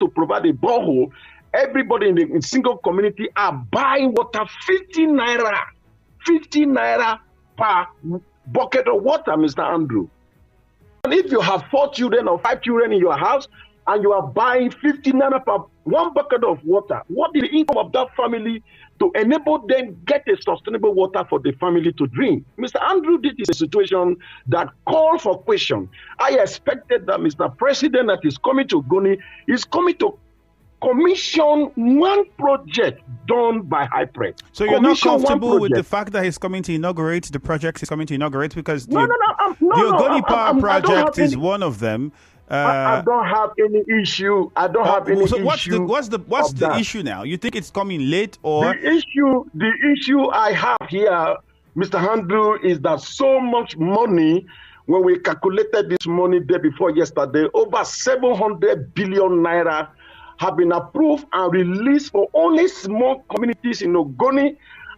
to provide a borehole, everybody in the single community are buying water 50 naira per bucket of water, Mr. Andrew. And if you have 4 children or 5 children in your house and you are buying 50 naira per one bucket of water, what is the income of that family to enable them get a sustainable water for the family to drink? Mr. Andrew, this is a situation that calls for question. I expected that Mr. President that is coming to Ogoni is coming to commission one project done by HYPREP. So you're not comfortable with the fact that he's coming to inaugurate the projects he's coming to inaugurate, because the Ogoni Power Project is one of them. I don't have any issue. I don't have any issue. What's the issue now? You think it's coming late, or the issue I have here, Mr. Andrew, is that so much money. When we calculated this money day before yesterday, over 700 billion naira have been approved and released for only small communities in Ogoni,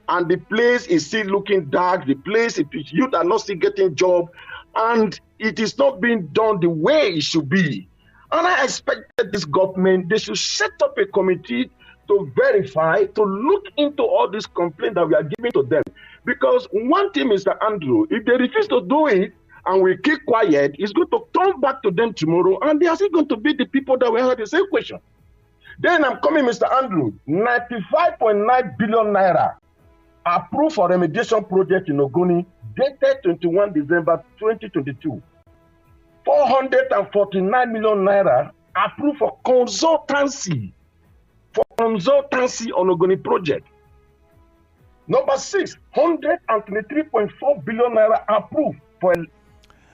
and the place is still looking dark. The place, youth are not still getting job, and it is not being done the way it should be. And I expected this government, they should set up a committee to verify, to look into all these complaints that we are giving to them. Because one thing, Mr. Andrew, if they refuse to do it and we keep quiet, it's going to turn back to them tomorrow, and they are still going to be the people that will have the same question. Then I'm coming, Mr. Andrew, 95.9 billion naira approved for remediation project in Ogoni, dated 21 December 2022. 449 million naira approved for consultancy on Ogoni project. Number 6, 123.4 billion naira approved for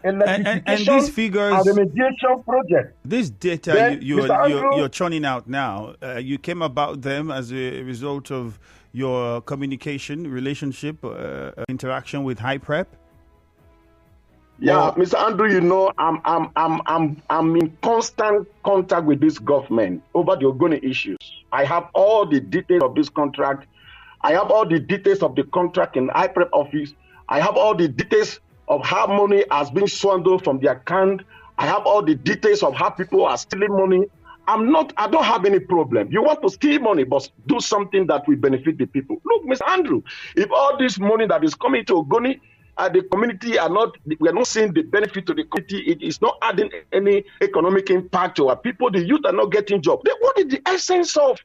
and these figures and remediation project. This data you're churning out now, you came about them as a result of your communication, relationship, interaction with HYPREP? Yeah, Mr. Andrew, you know, I'm in constant contact with this government over the Ogoni issues. I have all the details of this contract. I have all the details of the contract in HYPREP office. I have all the details of how money has been swindled from the account. I have all the details of how people are stealing money. I don't have any problem. You want to steal money, but do something that will benefit the people. Look, Mr. Andrew, if all this money that is coming to Ogoni, the community we are not seeing the benefit to the community, it is not adding any economic impact to our people. The youth are not getting jobs. What is the essence of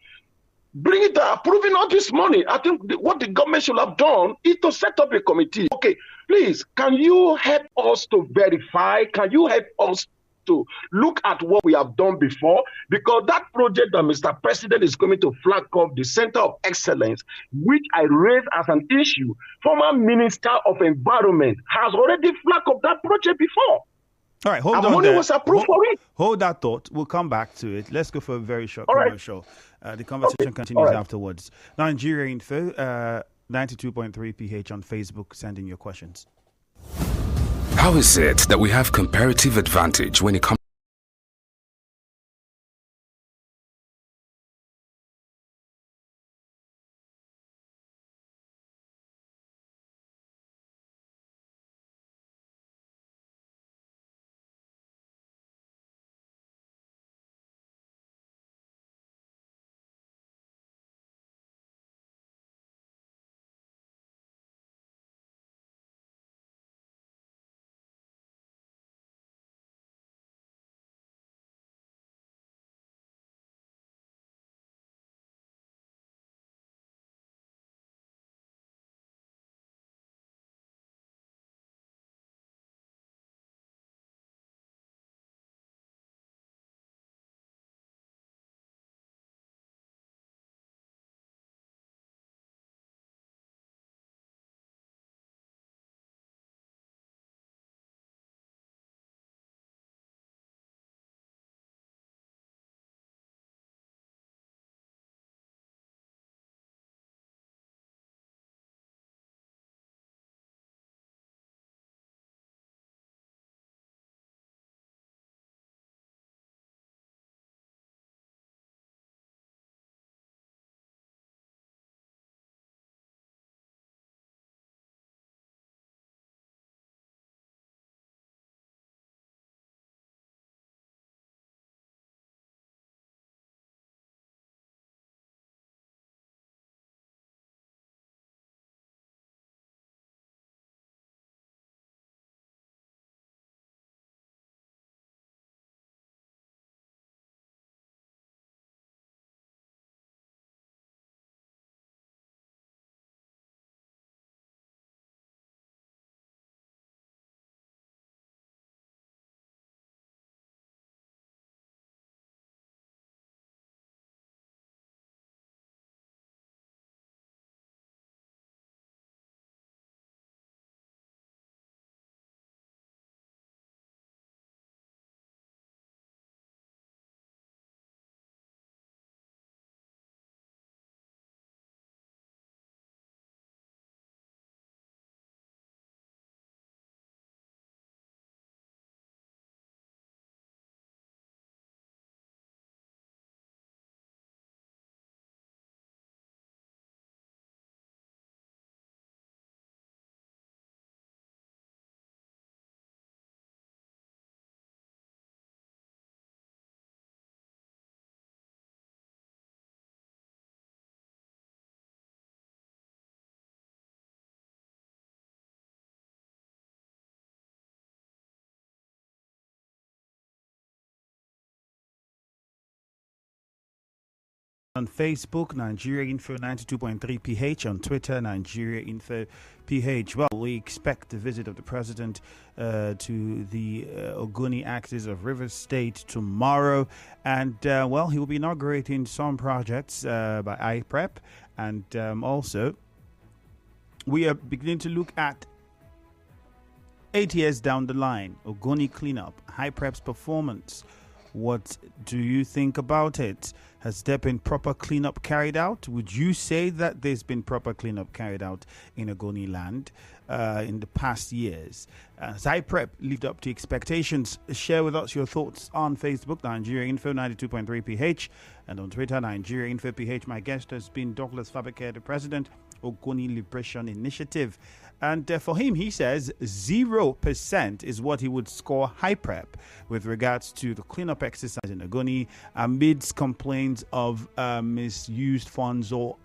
approving all this money? I think what the government should have done is to set up a committee. Okay, please, can you help us to verify? Can you help us to look at what we have done before? Because that project that Mr. President is coming to flag off, the Center of Excellence, which I raised as an issue, former Minister of Environment has already flagged up that project before. All right, hold on money there. Was approved for it. Hold that thought. We'll come back to it. Let's go for a very short commercial. The conversation continues afterwards. Nigeria Info, 92.3 PH on Facebook. Send in your questions. How is it that we have comparative advantage when it comes On Facebook, Nigeria Info 92.3 PH. On Twitter, Nigeria Info PH. Well, we expect the visit of the president to the Ogoni axis of Rivers State tomorrow. And, well, he will be inaugurating some projects by HYPREP. And also, we are beginning to look at 8 years down the line, Ogoni cleanup, HYPREP's performance. What do you think about it? Has there been proper cleanup carried out? Would you say that there's been proper cleanup carried out in Ogoni Land in the past years? Has HYPREP lived up to expectations? Share with us your thoughts on Facebook, Nigeria Info 92.3 PH, and on Twitter, Nigeria Info PH. My guest has been Douglas Fabeke, the president, Ogoni Liberation Initiative. And for him, he says 0% is what he would score HYPREP with regards to the cleanup exercise in Ogoni amidst complaints of misused funds or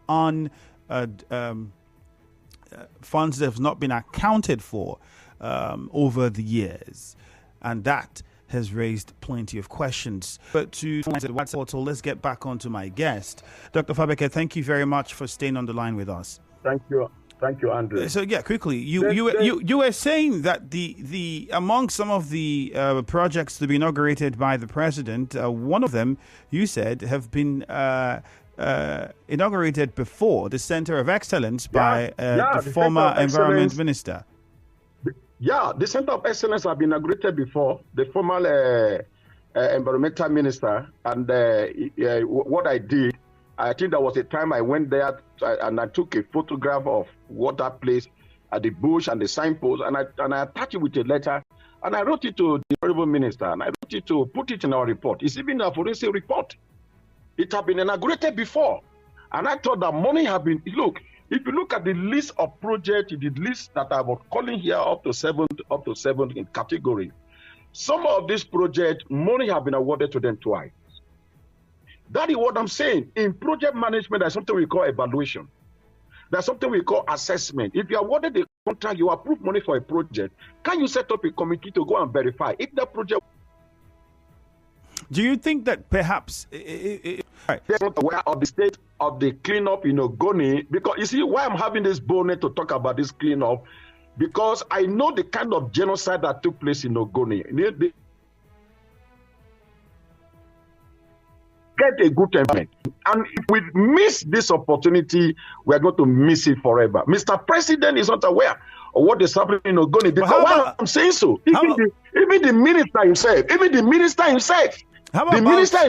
funds that have not been accounted for over the years. And that has raised plenty of questions. But to the WhatsApp portal, let's get back onto my guest. Dr. Fabeke, thank you very much for staying on the line with us. Thank you. Thank you, Andrew. So yeah, quickly, you were saying that the among some of the projects to be inaugurated by the president, one of them you said have been inaugurated before, the Center of Excellence by the former Environment Minister. Yeah, the Center of Excellence have been inaugurated before the former Environmental Minister, and what I did, I think there was a time I went there and I took a photograph of what that place at the bush and the signpost, and I attached it with a letter, and I wrote it to the Honorable Minister, and I wrote it to put it in our report. It's even a forensic report. It had been inaugurated before, and I thought that money had been. Look, if you look at the list of projects, the list that I was calling here up to seven in category, some of these projects, money have been awarded to them twice. That is what I'm saying. In project management, there's something we call evaluation. There's something we call assessment. If you awarded a contract, you approve money for a project, can you set up a committee to go and verify if that project... Do you think that perhaps... They're not aware of the state of the cleanup in Ogoni? Because you see why I'm having this bonnet to talk about this cleanup, because I know the kind of genocide that took place in Ogoni. Get a good environment. And if we miss this opportunity, we're going to miss it forever. Mr. President is not aware of what is happening in Ogoni. Because why I'm saying so, even the minister himself, said it. The minister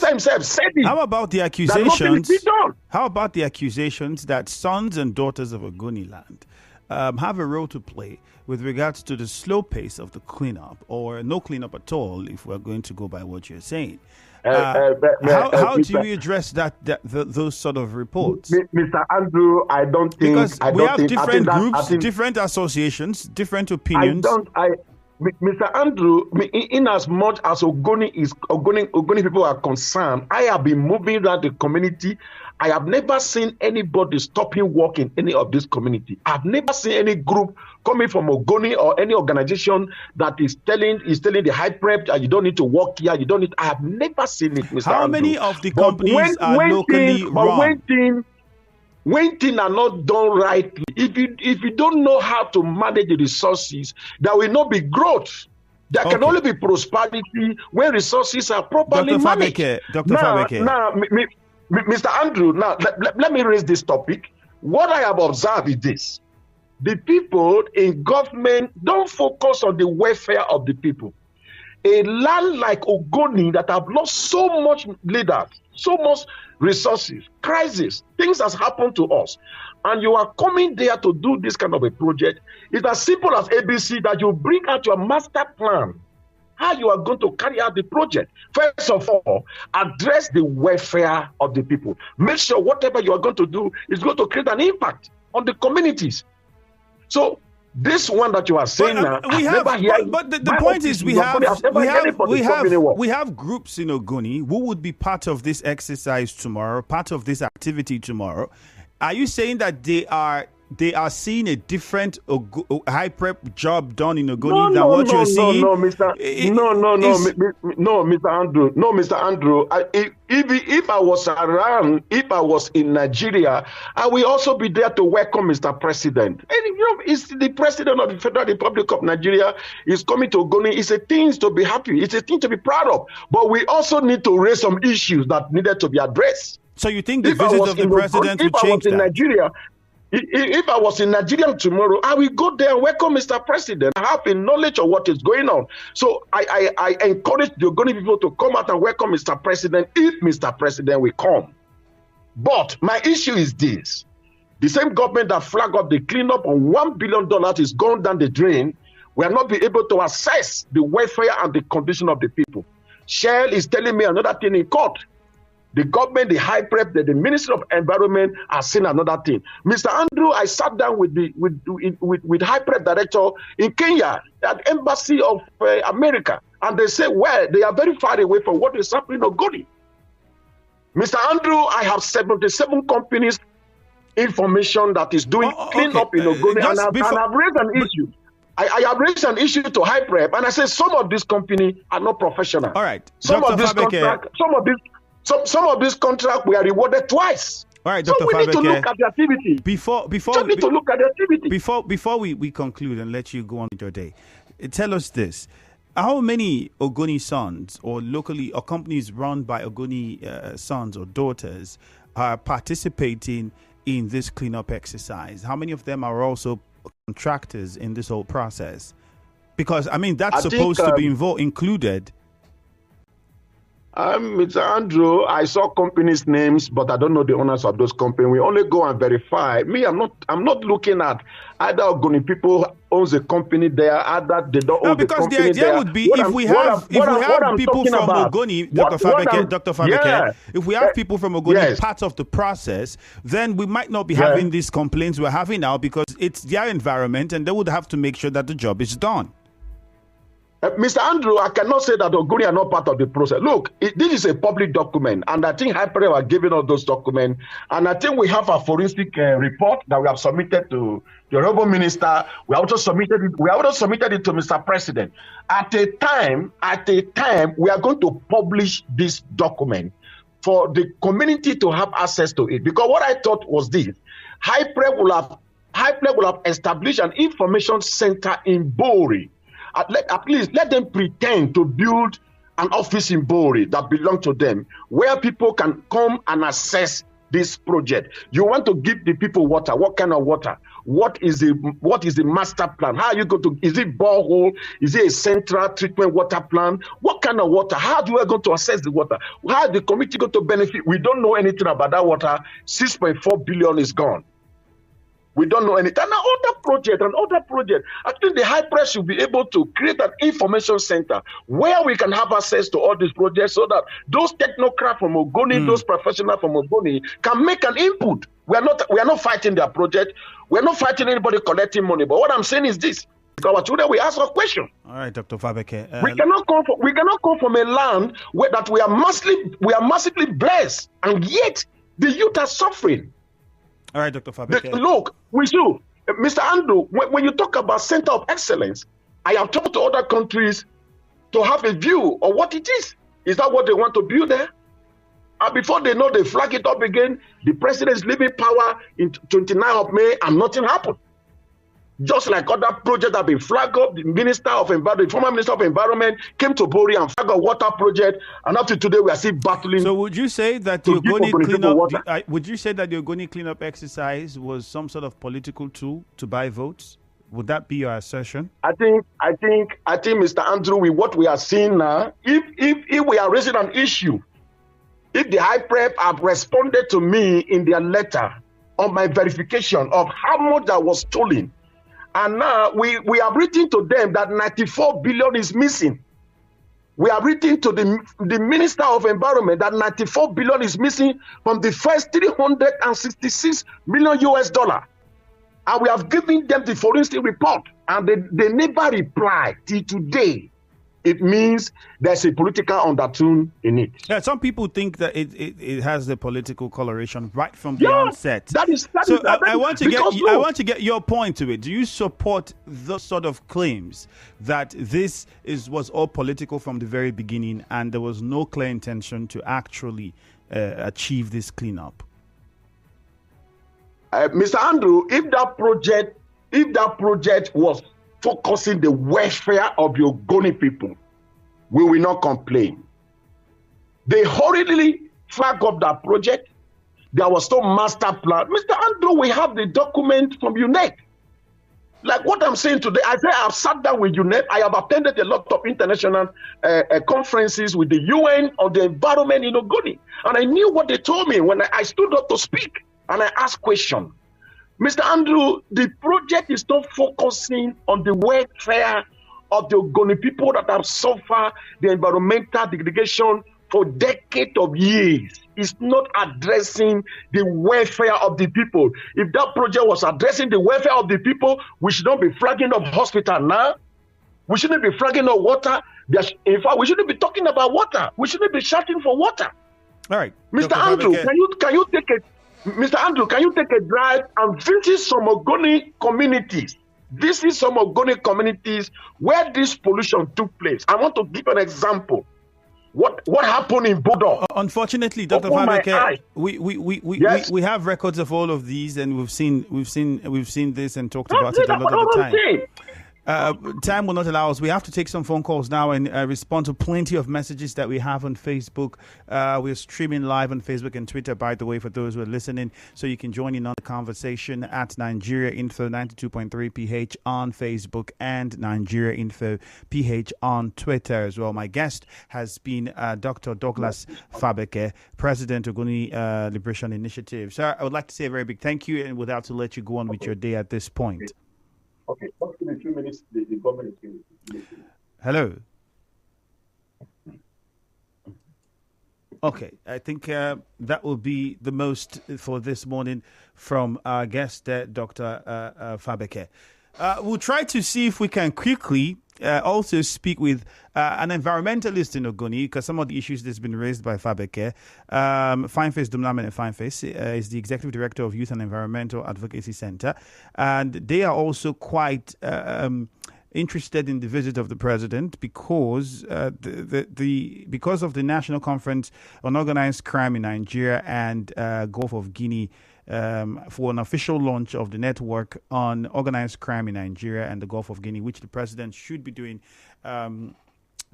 himself said it. How about the accusations? How about the accusations that sons and daughters of Ogoni Land have a role to play with regards to the slow pace of the cleanup, or no cleanup at all, if we're going to go by what you're saying? How do you address those sort of reports? Mr. Andrew, I don't think... Because we have different groups, different associations, different opinions. Mr. Andrew, in as much as Ogoni people are concerned, I have been moving around the community. I have never seen anybody stopping work in any of this community. I've never seen any group coming from Ogoni or any organization that is telling the HYPREP that you don't need to work here. You don't need. I have never seen it, Mr. How Andrew. Many of the companies are locally run? When things are not done rightly, if you don't know how to manage the resources, there will not be growth. There can only be prosperity when resources are properly managed. Dr. Fabeke. Now, Mr. Andrew, now let me raise this topic. What I have observed is this. The people in government don't focus on the welfare of the people. A land like Ogoni that have lost so much leaders, so much resources, crisis, things has happened to us, and you are coming there to do this kind of a project. It's as simple as ABC, that you bring out your master plan, how you are going to carry out the project. First of all, address the welfare of the people. Make sure whatever you are going to do is going to create an impact on the communities. So this one that you are saying now, but the point is we have groups in Ogoni who would be part of this exercise tomorrow, part of this activity tomorrow. Are you saying that they are they are seeing a different HYPREP job done in Ogoni than what you're seeing? No, Mr. Mr. Andrew. If I was around, if I was in Nigeria, I will also be there to welcome Mr. President. And it's the President of the Federal Republic of Nigeria is coming to Ogoni. It's a thing to be happy. It's a thing to be proud of. But we also need to raise some issues that needed to be addressed. So you think the visit of the president will change that? Nigeria, if I was in Nigeria tomorrow, I will go there and welcome Mr. President. I have a knowledge of what is going on. So I encourage the Ogoni people to come out and welcome Mr. President if Mr. President will come. But my issue is this. The same government that flagged up the cleanup on $1 billion is gone down the drain. We are not be able to assess the welfare and the condition of the people. Shell is telling me another thing in court. The government, the HYPREP, the Ministry of Environment are saying another thing. Mr. Andrew, I sat down with HYPREP director in Kenya at Embassy of America, and they say, well, they are very far away from what is happening in Ogoni. Mr. Andrew, I have 77 companies information that is doing cleanup in Ogoni, and I've raised an issue. I have raised an issue to HYPREP, and I say some of these companies are not professional. All right, some of these contracts we are rewarded twice. All right, Dr. So we need to look at the activity. Before we conclude and let you go on with your day, tell us this: how many Ogoni sons or locally or companies run by Ogoni sons or daughters are participating in this cleanup exercise? How many of them are also contractors in this whole process? Because I mean that's supposed to be included. Mr. Andrew, I saw companies' names, but I don't know the owners of those companies. We only go and verify. Me, I'm not looking at either Ogoni people owns a company there, either they don't own the company there. Because the idea would be if we have people from Ogoni, Dr. Fabeke, if we have people from Ogoni part of the process, then we might not be having these complaints we're having now because it's their environment and they would have to make sure that the job is done. Mr. Andrew, I cannot say that Ogoni are not part of the process. Look, this is a public document, and I think HYPREP are giving us those documents. And I think we have a forensic report that we have submitted to the Honorable Minister. We also submitted it. We also submitted it to Mr. President. At a time, we are going to publish this document for the community to have access to it. Because what I thought was this: HYPREP will have established an information center in Bori. At least let them pretend to build an office in Bori that belongs to them, where people can come and assess this project. You want to give the people water. What kind of water? What is the master plan? How are you going to? Is it borehole? Is it a central treatment water plant? What kind of water? How do we going to assess the water? How is the community going to benefit? We don't know anything about that water. 6.4 billion is gone. We don't know anything. And other project. I think the HYPREP should be able to create an information center where we can have access to all these projects so that those technocrats from Ogoni, those professionals from Ogoni can make an input. We are not fighting their project. We are not fighting anybody collecting money. But what I'm saying is this. Our children, we ask a question. All right, Dr. Fabeke. We cannot come from a land where that we are massively blessed, and yet the youth are suffering. All right, Dr. Fabeke. Look, Mr. Andrew, when you talk about center of excellence, I have talked to other countries to have a view of what it is. Is that what they want to build there? And before they know, they flag it up again. The president is leaving power in 29th of May, and nothing happened. Just like other projects have been flagged up, the former Minister of Environment came to Bori and flagged a water project, and up to today we are still battling. So would you say that the Ogoni cleanup exercise was some sort of political tool to buy votes? Would that be your assertion? I think, Mr. Andrew, with what we are seeing now, if we are raising an issue, if the HYPREP have responded to me in their letter on my verification of how much that was stolen, and now we have written to them that 94 billion is missing. We have written to the Minister of Environment that 94 billion is missing from the first 366 million US dollar. And we have given them the forensic report, and they never reply till today. it means there's a political undertone in it. Yeah, some people think that it has the political coloration right from the Yeah, onset. I want to get your point to it. Do you support those sort of claims that this was all political from the very beginning and there was no clear intention to actually achieve this cleanup? Mr. Andrew, if that project was focusing the welfare of the Ogoni people, we will not complain. They hurriedly flagged up that project. There was no master plan. Mr. Andrew, we have the document from UNEP. Like what I'm saying today, I say I've sat down with UNEP. I have attended a lot of international conferences with the UN on the environment in Ogoni. And I knew what they told me when I stood up to speak and I asked questions. Mr. Andrew, the project is not focusing on the welfare of the Ogoni people that have suffered the environmental degradation for decades of years. It's not addressing the welfare of the people. If that project was addressing the welfare of the people, we should not be flagging up hospital now. We shouldn't be flagging up water. In fact, we shouldn't be talking about water. We shouldn't be shouting for water. All right, Mr. Andrew, can you take a drive and visit some Ogoni communities? This is some Ogoni communities where this pollution took place. I want to give an example. What happened in Bodo? Unfortunately, Dr. Fabeke, we have records of all of these, and we've seen this and talked about it a lot of the time. Time will not allow us. We have to take some phone calls now and respond to plenty of messages that we have on Facebook. We're streaming live on Facebook and Twitter, by the way, for those who are listening. So you can join in on the conversation at Nigeria Info 92.3 PH on Facebook and Nigeria Info PH on Twitter as well. My guest has been Dr. Douglas Fabeke, President of Ogoni Liberation Initiative. Sir, I would like to say a very big thank you and would have to let you go on with your day at this point. Okay, just give me a few minutes. The government is going to. Hello. Okay, I think that will be the most for this morning from our guest, Dr. Fabeke. We'll try to see if we can quickly also speak with an environmentalist in Ogoni, because some of the issues that's been raised by Fabeke. Fineface Dumnamen and Fineface is the Executive Director of Youth and Environmental Advocacy Center, and they are also quite interested in the visit of the president because because of the National Conference on Organized Crime in Nigeria and Gulf of Guinea. For an official launch of the network on organized crime in Nigeria and the Gulf of Guinea, which the president should be doing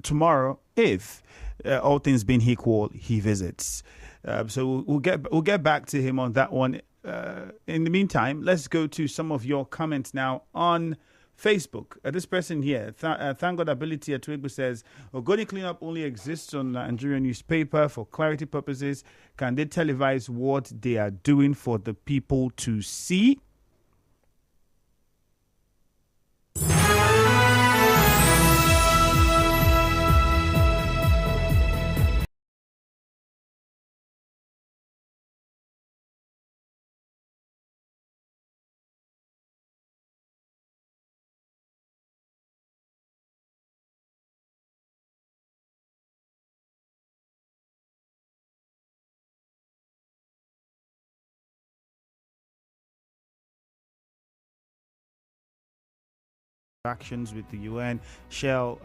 tomorrow if all things being equal, he visits. So we'll get back to him on that one. In the meantime, let's go to some of your comments now on Facebook. This person here, Thank God Ability at Twigbo says, Ogoni cleanup only exists on Nigerian newspaper for clarity purposes. Can they televise what they are doing for the people to see? Actions with the UN, Shell,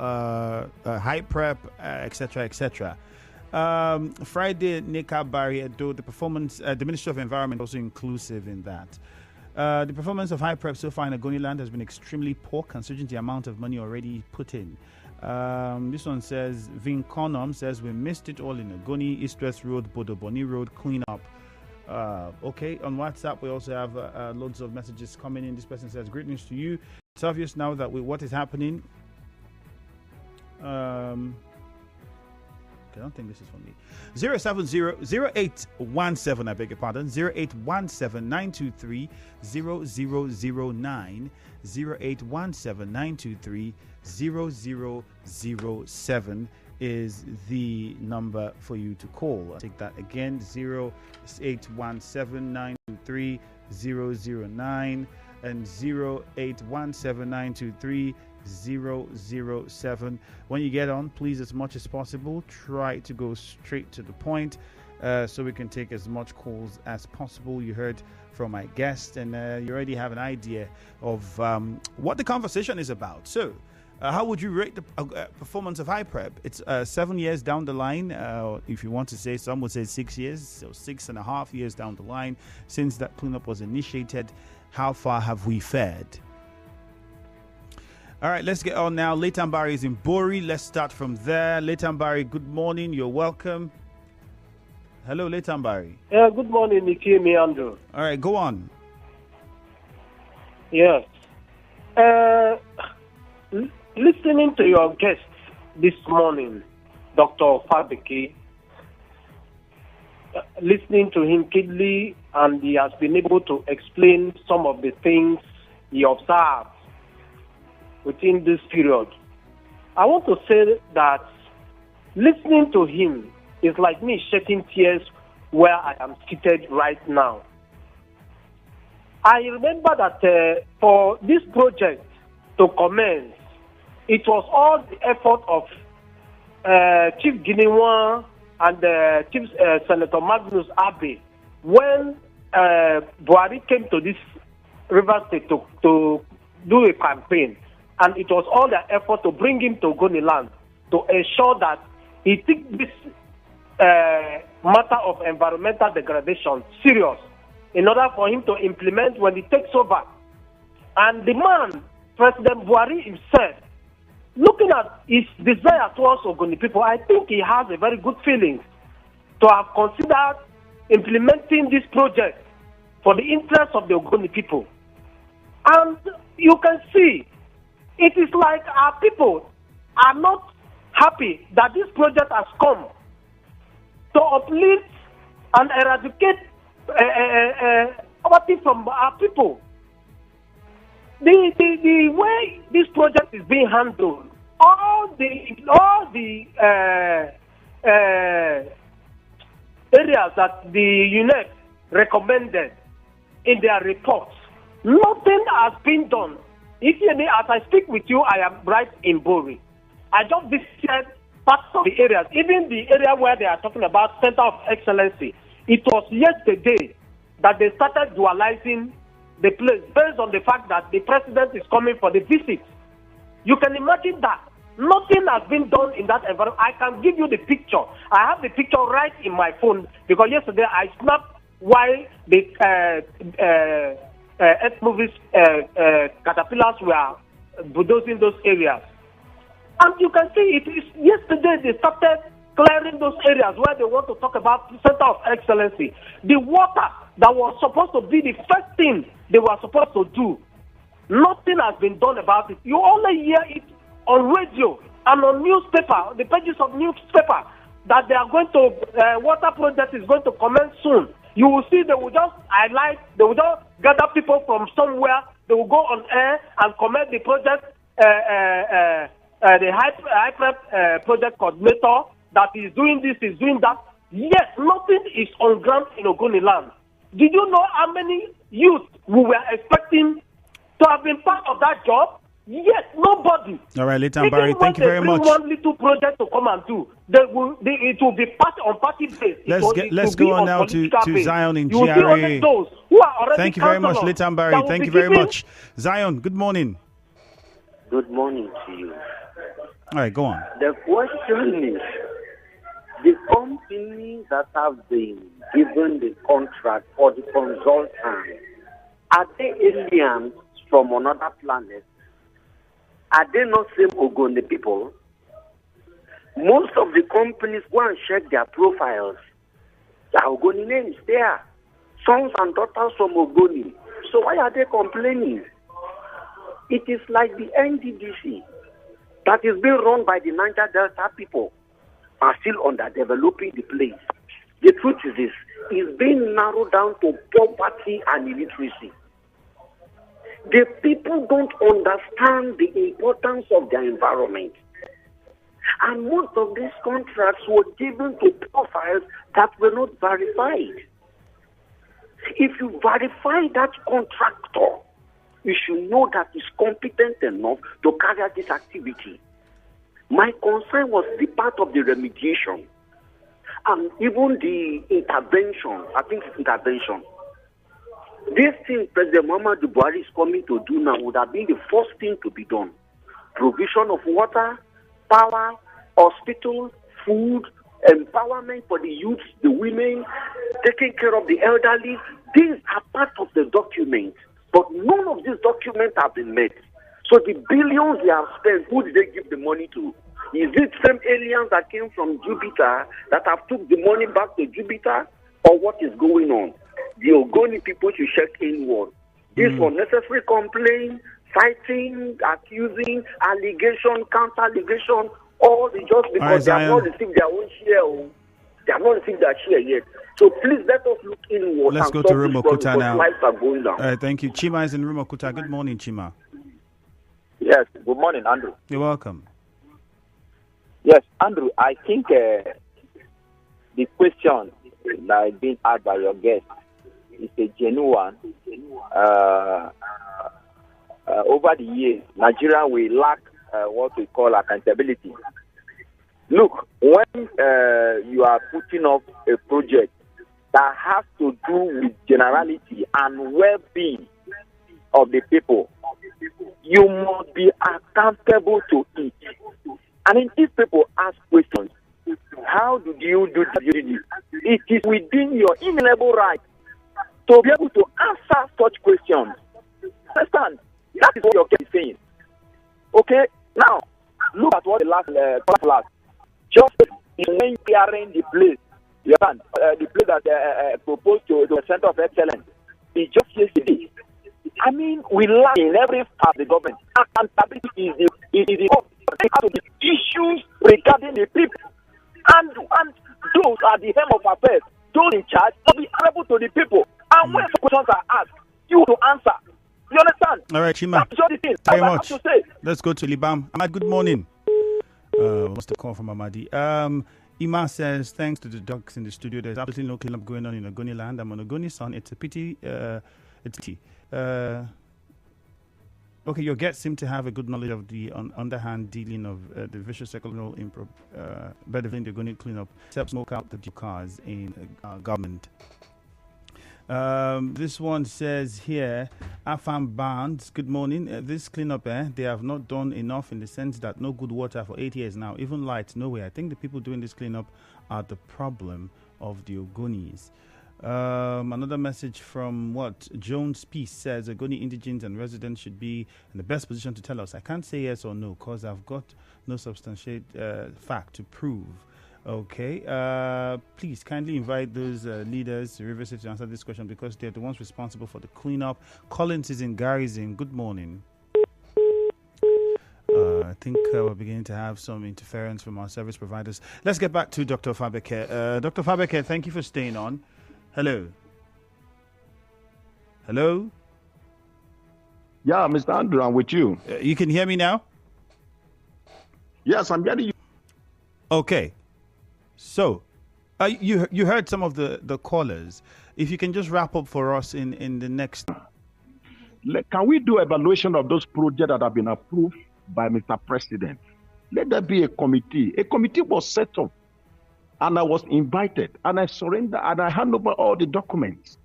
HYPREP, etc., etc. Friday, Nika Barry, though the performance, the Ministry of Environment also inclusive in that. The performance of HYPREP so far in Ogoni Land has been extremely poor considering the amount of money already put in. This one says, Vin Conum says, we missed it all in Ogoni, East-West Road, Bodoboni Road, cleanup. Okay, on WhatsApp, we also have loads of messages coming in. This person says, great news to you. It's obvious now that with what is happening. Okay, I don't think this is for me. 0817, I beg your pardon. 0817 923 0009. 0817 923 0007 is the number for you to call. I'll take that again. 0817 923 0009 and 0817 923 007. When you get on, please, as much as possible, try to go straight to the point so we can take as much calls as possible. You heard from my guest, and you already have an idea of what the conversation is about. So, how would you rate the performance of HYPREP? It's 7 years down the line. If you want to say, some would say 6 years, so 6.5 years down the line since that cleanup was initiated. How far have we fared? All right, let's get on now. Leighton Barry is in Bori. Let's start from there. Leighton Barry, good morning. You're welcome. Hello, Leighton Barry. Yeah, good morning, Nikki Andrew. All right, go on. Yes. Listening to your guest this morning, Dr. Fabeke, listening to him keenly, and he has been able to explain some of the things he observed within this period. I want to say that listening to him is like me shedding tears where I am seated right now. I remember that for this project to commence, it was all the effort of Chief Guinewan and Chief Senator Magnus Abe when Buhari came to this river state to do a campaign. And it was all their effort to bring him to Ogoni Land to ensure that he took this matter of environmental degradation serious in order for him to implement when he takes over. And the man, President Buhari himself, looking at his desire towards Ogoni people, I think he has a very good feeling to have considered implementing this project for the interest of the Ogoni people. And you can see, it is like our people are not happy that this project has come to uplift and eradicate poverty from our people. The way this project is being handled, all the areas that the UNEP recommended in their reports, nothing has been done. If you may, as I speak with you, I am right in Bori. I just visited parts of the areas, even the area where they are talking about Center of Excellency. It was yesterday that they started dualizing the place based on the fact that the president is coming for the visit. You can imagine that. Nothing has been done in that environment. I can give you the picture. I have the picture right in my phone because yesterday I snapped while the earth movies caterpillars were bulldozing those areas. And you can see it is yesterday they started clearing those areas where they want to talk about Center of Excellency. The water that was supposed to be the first thing they were supposed to do, nothing has been done about it. You only hear it on radio and on newspaper, the pages of newspaper, that they are going to, water project is going to commence soon. You will see they will just highlight, they will just gather people from somewhere, they will go on air and comment the project, the HYPREP project coordinator that is doing this, is doing that. Yes, nothing is on ground in Ogoni Land. Did you know how many youth we were expecting to have been part of that job? Yes, nobody. All right, Leighton Barry, thank you very much. One little project to come and do. It will be part on party base. Let's go on now to Zion in GRA. Thank you very much, Leighton Barry. Thank you very much. Zion, good morning. Good morning to you. All right, go on. The question is, the companies that have been given the contract for the consultant, are they aliens from another planet? Are they not same Ogoni people? Most of the companies go and check their profiles. The Ogoni names there. Sons and daughters from Ogoni. So why are they complaining? It is like the NDDC that is being run by the Niger Delta people are still underdeveloping the place. The truth is this, it's being narrowed down to poverty and illiteracy. The people don't understand the importance of their environment. And most of these contracts were given to profiles that were not verified. If you verify that contractor, you should know that is competent enough to carry out this activity. My concern was the part of the remediation and even the intervention. I think it's intervention. This thing President Muhammadu Buhari is coming to do now would have been the first thing to be done. Provision of water, power, hospital, food, empowerment for the youth, the women, taking care of the elderly. These are part of the document, but none of these documents have been met. So the billions they have spent, who did they give the money to? Is it same aliens that came from Jupiter that have took the money back to Jupiter, or what is going on? The Ogoni people should check inward. This unnecessary complaint, citing, accusing, allegation, counter-allegation, all just because they have not received their own share. They have not received their share yet. So please let us look inward. Let's go to Rumokuta now. Lives are going down. Thank you. Chima is in Rumokuta. Good morning, Chima. Yes, good morning, Andrew. You're welcome. Yes, Andrew, I think the question that is being asked by your guest is a genuine one. Over the years, Nigeria will lack what we call accountability. Look, when you are putting up a project that has to do with generality and well-being of the people, you must be accountable to it. And then if people ask questions, how do you do this? It is within your inalienable right to be able to answer such questions. Understand? That is what your case is saying. Okay? Now, look at what the last just when clearing the place, you understand? The place that proposed to the Center of Excellence is just yesterday. I mean, we lack in every part of the government. Accountability is the issues regarding the people. And those are the hem of affairs. Those in charge must be able to the people. And when questions are asked, you to answer. You understand? All right, Chima. Very much. Let's go to Libam. Ahmad, good morning. What's the call from Amadi? Ima says, thanks to the docs in the studio, there's absolutely no cleanup going on in Ogoni Land. I'm on Ogoni son. It's a pity. Okay, your guests seem to have a good knowledge of the underhand dealing of the vicious circular benefiting the Ogoni cleanup. Help smoke out the cars in government. This one says here, Afam Barnes, good morning. This cleanup, they have not done enough in the sense that no good water for 8 years now, even lights, nowhere. I think the people doing this cleanup are the problem of the Ogonis. Another message from Jones Peace says Ogoni indigents and residents should be in the best position to tell us. I can't say yes or no because I've got no substantiate fact to prove. Okay, please kindly invite those leaders to River City to answer this question because they're the ones responsible for the cleanup. Collins is in Garrison. Good morning. I think we're beginning to have some interference from our service providers. Let's get back to Dr. Fabeke. Dr. Fabeke, thank you for staying on. Hello. Hello? Yeah, Mr. Andrew, I'm with you. You can hear me now? Yes, I'm hearing you. Okay. So, you heard some of the callers. If you can just wrap up for us in the next... Can we do evaluation of those projects that have been approved by Mr. President? Let there be a committee. A committee was set up. And I was invited, and I surrendered, and I hand over all the documents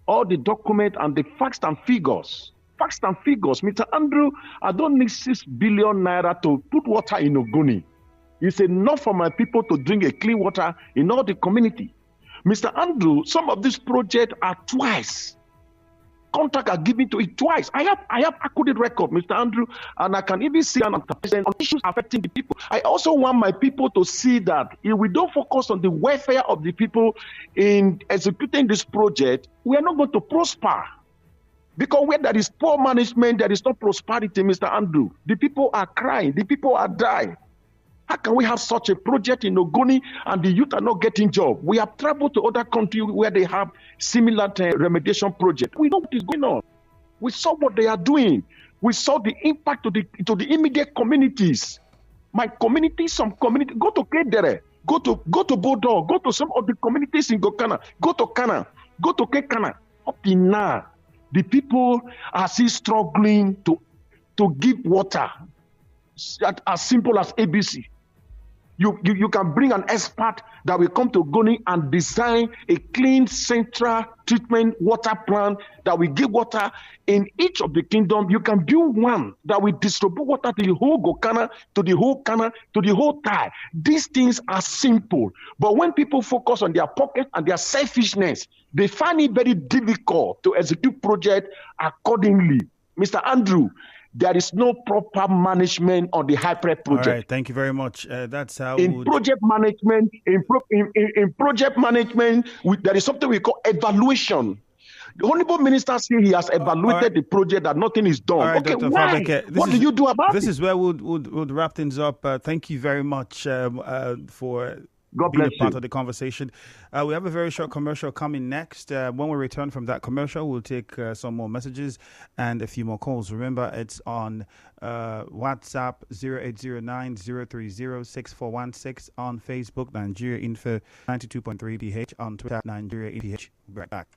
and the facts and figures. Facts and figures. Mr. Andrew, I don't need 6 billion naira to put water in Ogoni. It's enough for my people to drink a clean water in all the community. Mr. Andrew, some of these projects are twice. Contract are given to it twice. I have accurate record, Mr. Andrew, and I can even see on issues affecting the people. I also want my people to see that if we don't focus on the welfare of the people in executing this project, we are not going to prosper. Because where there is poor management, there is no prosperity, Mr. Andrew. The people are crying. The people are dying. How can we have such a project in Ogoni and the youth are not getting jobs? We have traveled to other countries where they have similar remediation projects. We know what is going on. We saw what they are doing. We saw the impact to the immediate communities. My community, some community, go to Kedere, go to Bodo, go to some of the communities in Gokana, go to Kana, go to Kekana. Up to now, The people are still struggling to give water as simple as ABC. You can bring an expert that will come to Ogoni and design a clean central treatment water plant that will give water in each of the kingdom. You can build one that will distribute water to the whole Gokana, to the whole Kana, to the whole Thai. These things are simple. But when people focus on their pocket and their selfishness, they find it very difficult to execute project accordingly. Mr. Andrew, there is no proper management on the HYPREP project. All right, thank you very much. That's how project management. In project management, there is something we call evaluation. The Honorable Minister said he has evaluated the project, that nothing is done. All right, Okay, Dr. why? Fabeke, What do you do about this? it? This is where we'll wrap things up. Thank you very much for God being bless a part you. of the conversation. We have a very short commercial coming next. When we return from that commercial, we'll take some more messages and a few more calls. Remember, it's on WhatsApp 0809-030-6416, on Facebook, Nigeria Info 92.3 PH, on Twitter, Nigeria Info PH. We'll be right back.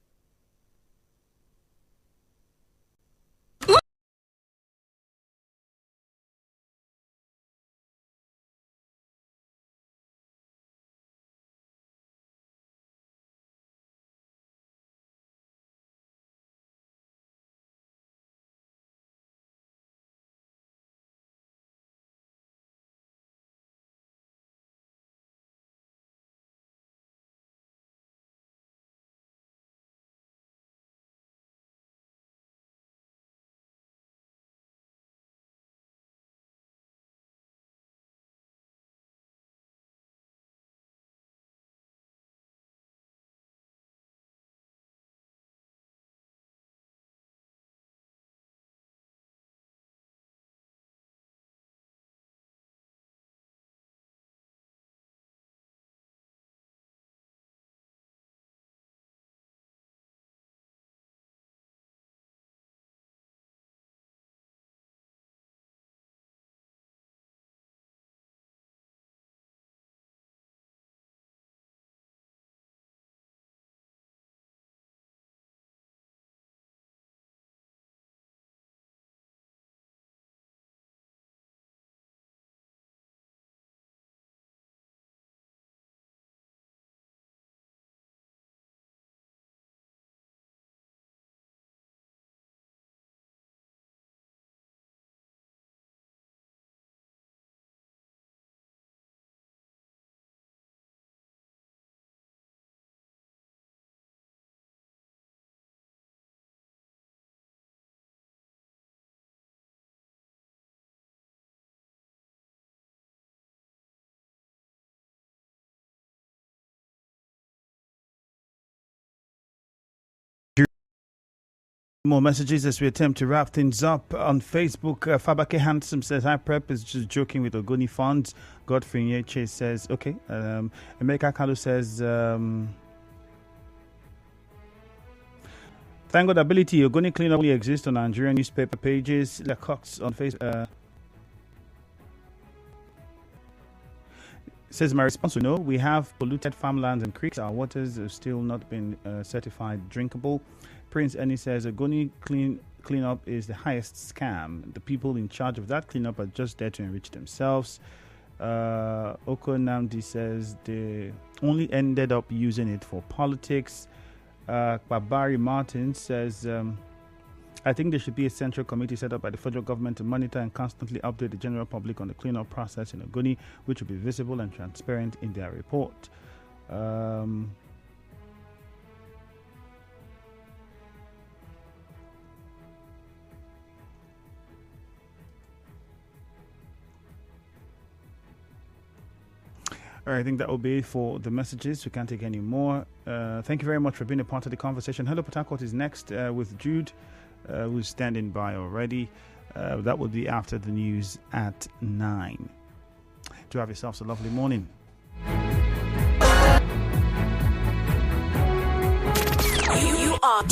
More messages as we attempt to wrap things up. On Facebook, Fabeke Handsome says, HYPREP is just joking with Ogoni funds. Godfrey Nyeche says, okay. Emeka Kalu says, thank God ability. Ogoni cleanup only exists on Nigerian newspaper pages. Lecox on Facebook says, my response to no. We have polluted farmlands and creeks. Our waters have still not been certified drinkable. Prince Eni says Ogoni cleanup is the highest scam. The people in charge of that cleanup are just there to enrich themselves. Oko Namdi says they only ended up using it for politics. Babari Martin says, I think there should be a central committee set up by the federal government to monitor and constantly update the general public on the cleanup process in Ogoni, which will be visible and transparent in their report. All right, I think that will be it for the messages. We can't take any more. Thank you very much for being a part of the conversation. Hello, Port Harcourt is next with Jude, who's standing by already. That will be after the news at 9. Do have yourselves a lovely morning. You are